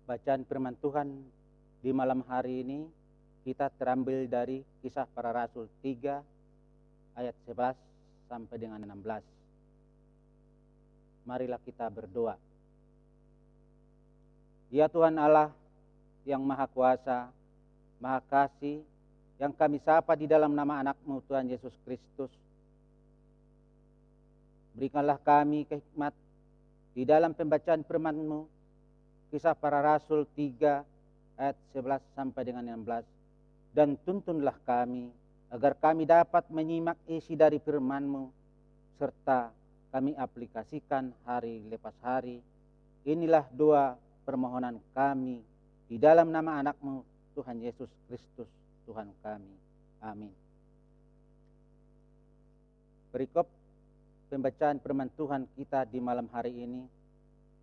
Bacaan firman Tuhan di malam hari ini kita terambil dari Kisah Para Rasul 3 ayat 11 sampai dengan 16. Marilah kita berdoa. Ya Tuhan Allah yang Maha Kuasa, Maha Kasih, yang kami sapa di dalam nama anak-Mu Tuhan Yesus Kristus. Berikanlah kami hikmat di dalam pembacaan firman-Mu, Kisah Para Rasul 3 ayat 11 sampai dengan 16. Dan tuntunlah kami agar kami dapat menyimak isi dari firman-Mu serta kami aplikasikan hari lepas hari. Inilah doa permohonan kami di dalam nama anak-Mu Tuhan Yesus Kristus Tuhan kami. Amin. Berikut pembacaan firman Tuhan kita di malam hari ini.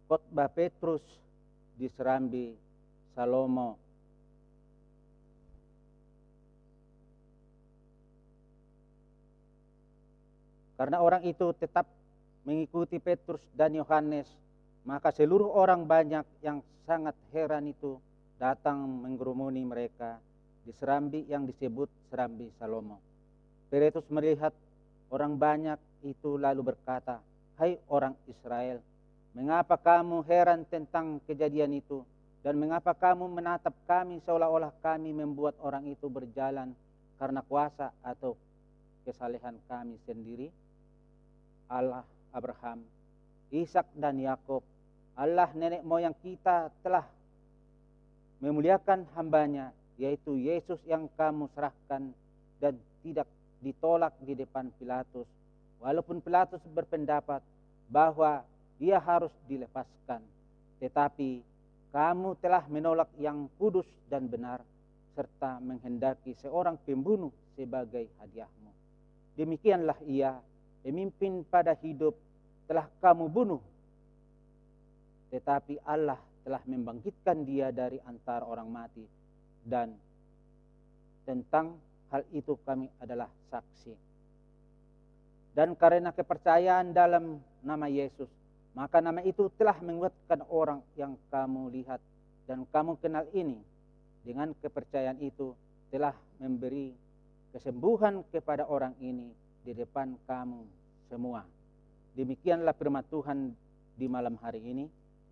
Khotbah Petrus di Serambi Salomo. Karena orang itu tetap mengikuti Petrus dan Yohanes, maka seluruh orang banyak yang sangat heran itu datang mengerumuni mereka di serambi yang disebut Serambi Salomo. Petrus melihat orang banyak itu lalu berkata, "Hai orang Israel, mengapa kamu heran tentang kejadian itu? Dan mengapa kamu menatap kami seolah-olah kami membuat orang itu berjalan karena kuasa atau kesalehan kami sendiri? Allah Abraham, Ishak dan Yakub, Allah nenek moyang kita telah memuliakan hambanya, yaitu Yesus yang kamu serahkan dan tidak ditolak di depan Pilatus. Walaupun Pilatus berpendapat bahwa dia harus dilepaskan, tetapi kamu telah menolak yang kudus dan benar, serta menghendaki seorang pembunuh sebagai hadiahmu. Demikianlah ia, pemimpin pada hidup, telah kamu bunuh, tetapi Allah telah membangkitkan dia dari antara orang mati, dan tentang hal itu kami adalah saksi. Dan karena kepercayaan dalam nama Yesus, maka nama itu telah menguatkan orang yang kamu lihat dan kamu kenal ini. Dengan kepercayaan itu telah memberi kesembuhan kepada orang ini di depan kamu semua. Demikianlah firman Tuhan di malam hari ini.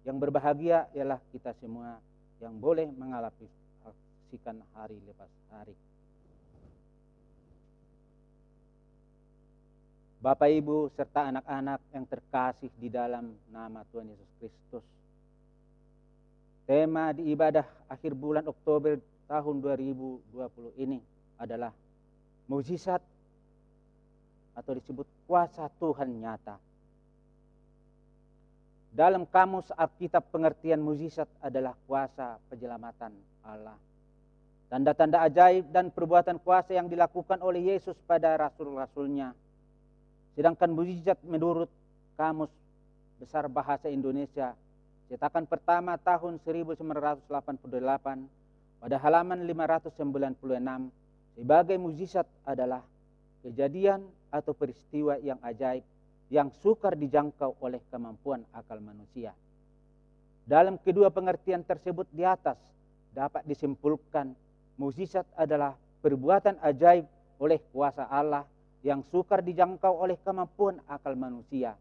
Yang berbahagia ialah kita semua yang boleh mengalamikan hari lepas hari. Bapak, Ibu, serta anak-anak yang terkasih di dalam nama Tuhan Yesus Kristus. Tema di ibadah akhir bulan Oktober tahun 2020 ini adalah mukjizat atau disebut kuasa Tuhan nyata. Dalam kamus Alkitab pengertian mukjizat adalah kuasa penyelamatan Allah. Tanda-tanda ajaib dan perbuatan kuasa yang dilakukan oleh Yesus pada rasul-rasulnya. Sedangkan mukjizat menurut Kamus Besar Bahasa Indonesia cetakan pertama tahun 1988 pada halaman 596 sebagai mukjizat adalah kejadian atau peristiwa yang ajaib yang sukar dijangkau oleh kemampuan akal manusia. Dalam kedua pengertian tersebut di atas dapat disimpulkan mukjizat adalah perbuatan ajaib oleh kuasa Allah yang sukar dijangkau oleh kemampuan akal manusia.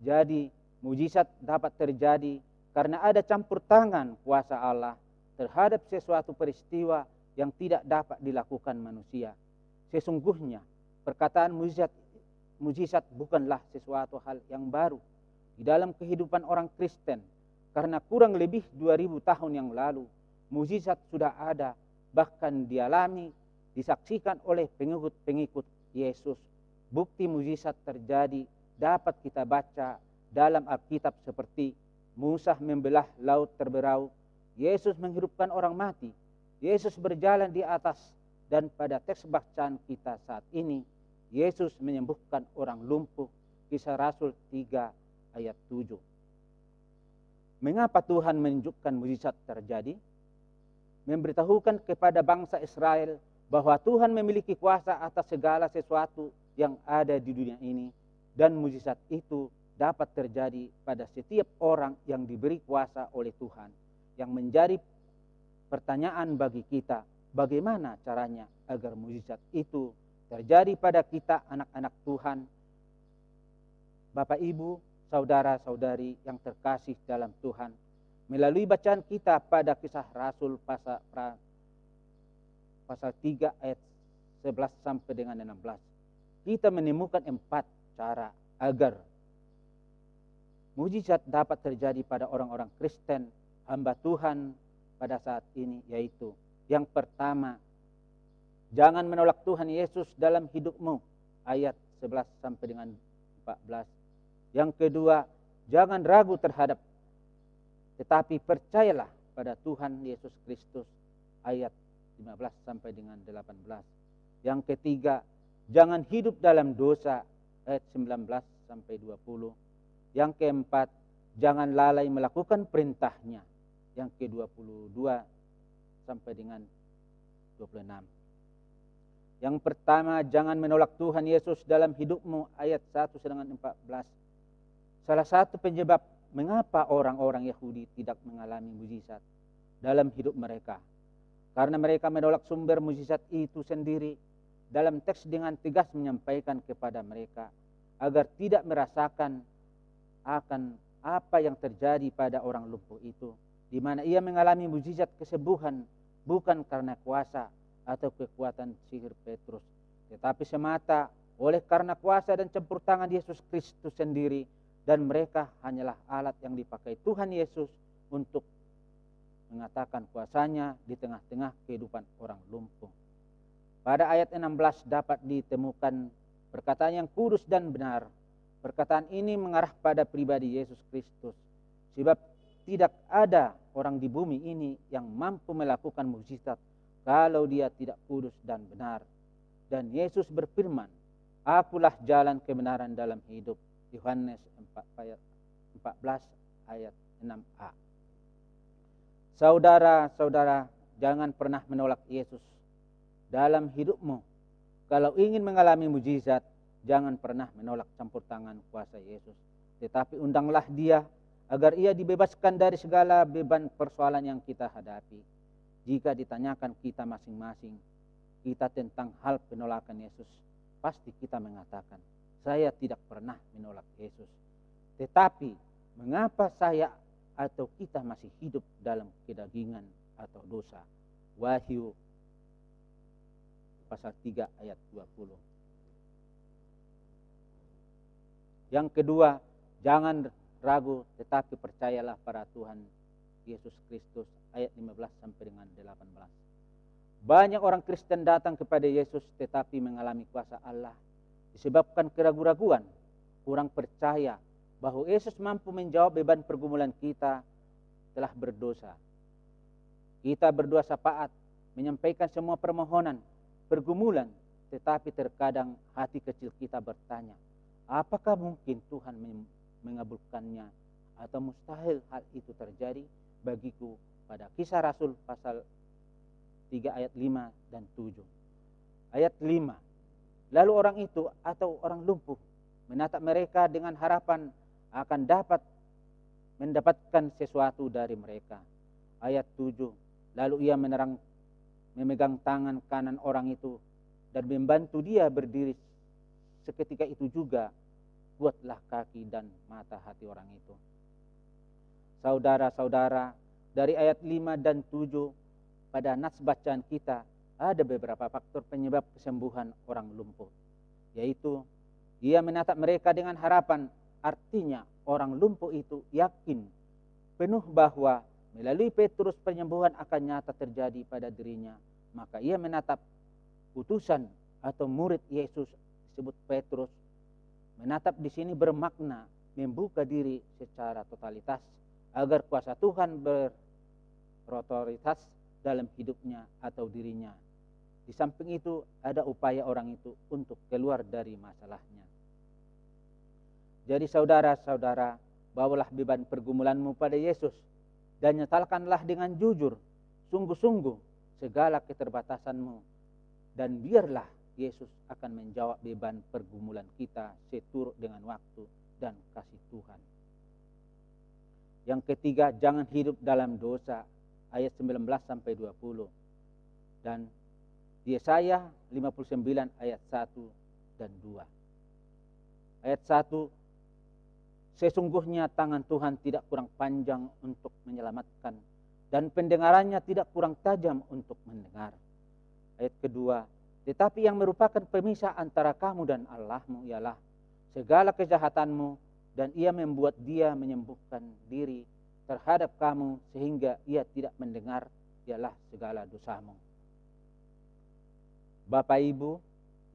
Jadi mukjizat dapat terjadi karena ada campur tangan kuasa Allah terhadap sesuatu peristiwa yang tidak dapat dilakukan manusia. Sesungguhnya perkataan mukjizat bukanlah sesuatu hal yang baru di dalam kehidupan orang Kristen, karena kurang lebih 2000 tahun yang lalu mukjizat sudah ada, bahkan dialami, disaksikan oleh pengikut-pengikut Yesus. Bukti mukjizat terjadi dapat kita baca dalam Alkitab seperti Musa membelah laut terberau, Yesus menghidupkan orang mati, Yesus berjalan di atas, dan pada teks bacaan kita saat ini Yesus menyembuhkan orang lumpuh. Kisah Rasul 3 ayat 7. Mengapa Tuhan menunjukkan mukjizat terjadi? Memberitahukan kepada bangsa Israel bahwa Tuhan memiliki kuasa atas segala sesuatu yang ada di dunia ini, dan mukjizat itu dapat terjadi pada setiap orang yang diberi kuasa oleh Tuhan. yang menjadi pertanyaan bagi kita, bagaimana caranya agar mujizat itu terjadi pada kita anak-anak Tuhan, Bapak Ibu, saudara-saudari yang terkasih dalam Tuhan. Melalui bacaan kita pada Kisah Rasul pasal 3 ayat 11 sampai dengan 16. Kita menemukan 4 cara agar mujizat dapat terjadi pada orang-orang Kristen, hamba Tuhan pada saat ini, yaitu yang pertama, jangan menolak Tuhan Yesus dalam hidupmu, ayat 11 sampai dengan 14. Yang kedua, jangan ragu terhadap, tetapi percayalah pada Tuhan Yesus Kristus, ayat 15 sampai dengan 18. Yang ketiga, jangan hidup dalam dosa, ayat 19 sampai 20. Yang keempat, jangan lalai melakukan perintahnya, yang ke-22 sampai dengan 26. Yang pertama, jangan menolak Tuhan Yesus dalam hidupmu, ayat 1 dengan 14. Salah satu penyebab mengapa orang-orang Yahudi tidak mengalami mujizat dalam hidup mereka, karena mereka menolak sumber mujizat itu sendiri. Dalam teks dengan tegas menyampaikan kepada mereka agar tidak merasakan akan apa yang terjadi pada orang lumpuh itu, di mana ia mengalami mujizat kesembuhan bukan karena kuasa atau kekuatan sihir Petrus, tetapi semata oleh karena kuasa dan campur tangan Yesus Kristus sendiri, dan mereka hanyalah alat yang dipakai Tuhan Yesus untuk mengatakan kuasanya di tengah-tengah kehidupan orang lumpuh. Pada ayat 16 dapat ditemukan perkataan yang kudus dan benar. Perkataan ini mengarah pada pribadi Yesus Kristus, sebab tidak ada orang di bumi ini yang mampu melakukan mukjizat kalau dia tidak kudus dan benar. Dan Yesus berfirman, "Akulah jalan kebenaran dalam hidup." Yohanes 14 ayat 6a. Saudara-saudara, jangan pernah menolak Yesus dalam hidupmu. Kalau ingin mengalami mujizat, jangan pernah menolak campur tangan kuasa Yesus, tetapi undanglah dia agar ia dibebaskan dari segala beban persoalan yang kita hadapi. Jika ditanyakan kita masing-masing kita tentang hal penolakan Yesus, pasti kita mengatakan, saya tidak pernah menolak Yesus. Tetapi mengapa saya atau kita masih hidup dalam kedagingan atau dosa? Wahyu pasal 3 ayat 20. Yang kedua, jangan ragu tetapi percayalah pada Tuhan Yesus Kristus, ayat 15 sampai dengan 18. Banyak orang Kristen datang kepada Yesus tetapi mengalami kuasa Allah disebabkan keraguan-raguan, kurang percaya bahwa Yesus mampu menjawab beban pergumulan kita telah berdosa. Kita berdua syafaat, menyampaikan semua permohonan, pergumulan, tetapi terkadang hati kecil kita bertanya, apakah mungkin Tuhan mengabulkannya atau mustahil hal itu terjadi bagiku? Pada Kisah Rasul pasal 3 ayat 5 dan 7. Ayat 5. Lalu orang itu atau orang lumpuh menatap mereka dengan harapan akan dapat mendapatkan sesuatu dari mereka. Ayat 7. Lalu ia memegang tangan kanan orang itu dan membantu dia berdiri. Seketika itu juga kuatlah kaki dan mata hati orang itu. Saudara-saudara, dari ayat 5 dan 7 pada nas bacaan kita ada beberapa faktor penyebab kesembuhan orang lumpuh, yaitu ia menatap mereka dengan harapan. Artinya orang lumpuh itu yakin penuh bahwa melalui Petrus penyembuhan akan nyata terjadi pada dirinya. Maka ia menatap utusan atau murid Yesus disebut Petrus. Menatap di sini bermakna membuka diri secara totalitas agar kuasa Tuhan berotoritas dalam hidupnya atau dirinya. Di samping itu ada upaya orang itu untuk keluar dari masalahnya. Jadi saudara-saudara, bawalah beban pergumulanmu pada Yesus dan nyatakanlah dengan jujur, sungguh-sungguh segala keterbatasanmu, dan biarlah Yesus akan menjawab beban pergumulan kita seturut dengan waktu dan kasih Tuhan. Yang ketiga, jangan hidup dalam dosa, ayat 19 sampai 20. Dan di Yesaya 59 ayat 1 dan 2. Ayat 1, sesungguhnya tangan Tuhan tidak kurang panjang untuk menyelamatkan, dan pendengarannya tidak kurang tajam untuk mendengar. Ayat kedua, tetapi yang merupakan pemisah antara kamu dan Allahmu ialah segala kejahatanmu, dan ia membuat dia menyembuhkan diri terhadap kamu sehingga ia tidak mendengar ialah segala dosamu. Bapak Ibu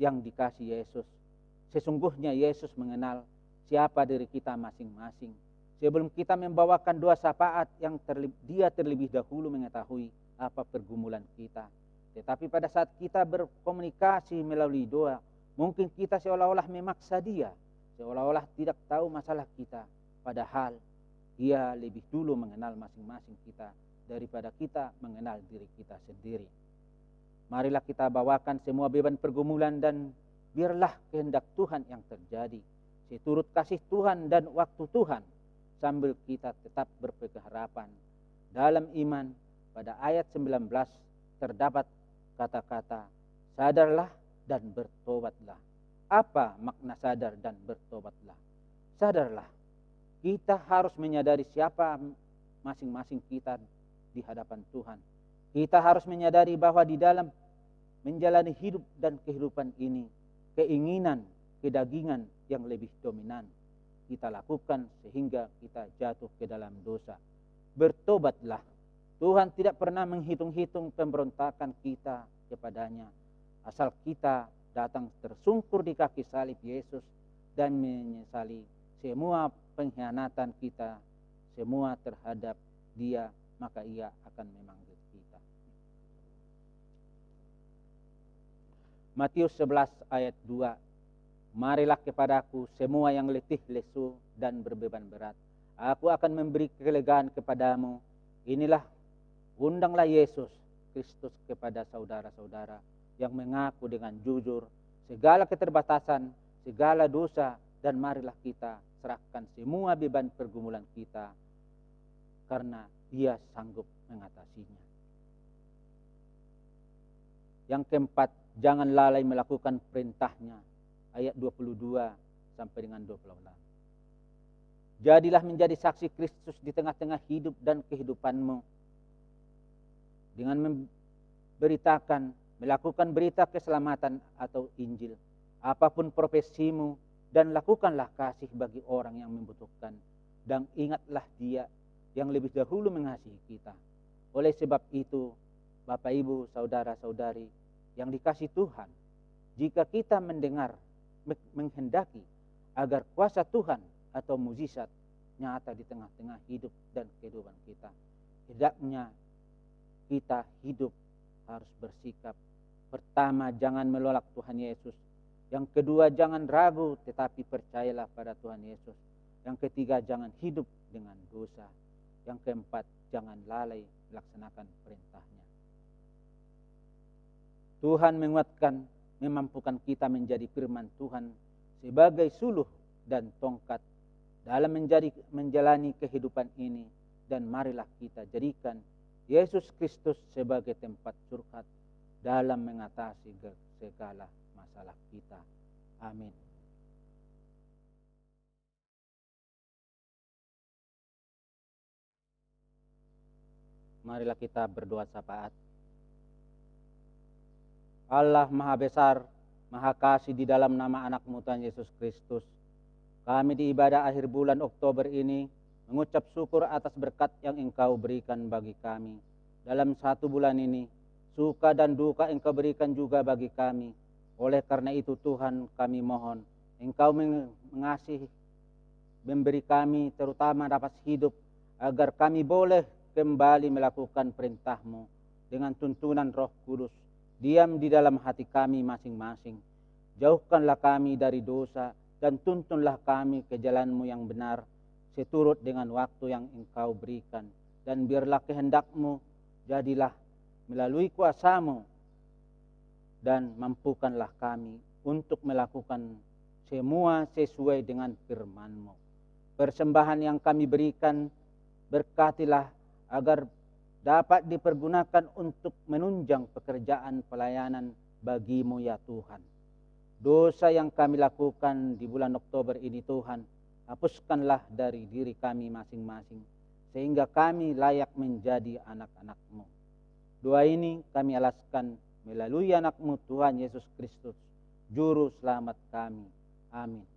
yang dikasihi Yesus, sesungguhnya Yesus mengenal siapa diri kita masing-masing. Sebelum kita membawakan doa syafaat, dia terlebih dahulu mengetahui apa pergumulan kita. Tetapi pada saat kita berkomunikasi melalui doa, mungkin kita seolah-olah memaksa dia, seolah-olah tidak tahu masalah kita. Padahal dia lebih dulu mengenal masing-masing kita daripada kita mengenal diri kita sendiri. Marilah kita bawakan semua beban pergumulan dan biarlah kehendak Tuhan yang terjadi seturut kasih Tuhan dan waktu Tuhan, sambil kita tetap berpegang harapan. Dalam iman, pada ayat 19 terdapat kata-kata sadarlah dan bertobatlah. Apa makna sadar dan bertobatlah? Sadarlah, kita harus menyadari siapa masing-masing kita di hadapan Tuhan. Kita harus menyadari bahwa di dalam menjalani hidup dan kehidupan ini, keinginan, kedagingan yang lebih dominan kita lakukan sehingga kita jatuh ke dalam dosa. Bertobatlah. Tuhan tidak pernah menghitung-hitung pemberontakan kita kepadanya, asal kita datang tersungkur di kaki salib Yesus dan menyesali semua pengkhianatan kita, semua terhadap Dia, maka Ia akan memanggil kita. Matius 11 ayat 2. Marilah kepadaku semua yang letih lesu dan berbeban berat, aku akan memberi kelegaan kepadamu. Inilah, undanglah Yesus Kristus kepada saudara-saudara yang mengaku dengan jujur segala keterbatasan, segala dosa, dan marilah kita serahkan semua beban pergumulan kita, karena Dia sanggup mengatasinya. Yang keempat, jangan lalai melakukan perintahnya, ayat 22 sampai dengan 28. Jadilah menjadi saksi Kristus di tengah-tengah hidup dan kehidupanmu, dengan memberitakan, melakukan berita keselamatan atau Injil, apapun profesimu, dan lakukanlah kasih bagi orang yang membutuhkan, dan ingatlah Dia yang lebih dahulu mengasihi kita. Oleh sebab itu, Bapak Ibu, saudara-saudari yang dikasihi Tuhan, jika kita menghendaki agar kuasa Tuhan atau mukjizat nyata di tengah-tengah hidup dan kehidupan kita, hendaknya kita hidup harus bersikap. Pertama, jangan menolak Tuhan Yesus. Yang kedua, jangan ragu tetapi percayalah pada Tuhan Yesus. Yang ketiga, jangan hidup dengan dosa. Yang keempat, jangan lalai melaksanakan perintahnya. Tuhan menguatkan, memampukan kita menjadi firman Tuhan sebagai suluh dan tongkat dalam menjalani kehidupan ini, dan marilah kita jadikan Yesus Kristus sebagai tempat curhat dalam mengatasi segala masalah kita. Amin. Marilah kita berdoa syafaat. Allah Maha Besar, Maha Kasih, di dalam nama anak-Mu Tuhan Yesus Kristus, kami di ibadah akhir bulan Oktober ini mengucap syukur atas berkat yang Engkau berikan bagi kami. Dalam satu bulan ini, suka dan duka Engkau berikan juga bagi kami. Oleh karena itu Tuhan, kami mohon Engkau mengasihi, memberi kami terutama dapat hidup, agar kami boleh kembali melakukan perintah-Mu dengan tuntunan Roh Kudus diam di dalam hati kami masing-masing. Jauhkanlah kami dari dosa dan tuntunlah kami ke jalan-Mu yang benar seturut dengan waktu yang Engkau berikan, dan biarlah kehendak-Mu jadilah melalui kuasa-Mu, dan mampukanlah kami untuk melakukan semua sesuai dengan firman-Mu. Persembahan yang kami berikan Berkatilah agar dapat dipergunakan untuk menunjang pekerjaan pelayanan bagi-Mu ya Tuhan. Dosa yang kami lakukan di bulan Oktober ini Tuhan, hapuskanlah dari diri kami masing-masing, sehingga kami layak menjadi anak-anak-Mu. Doa ini kami alaskan melalui anak-Mu Tuhan Yesus Kristus, Juru Selamat kami. Amin.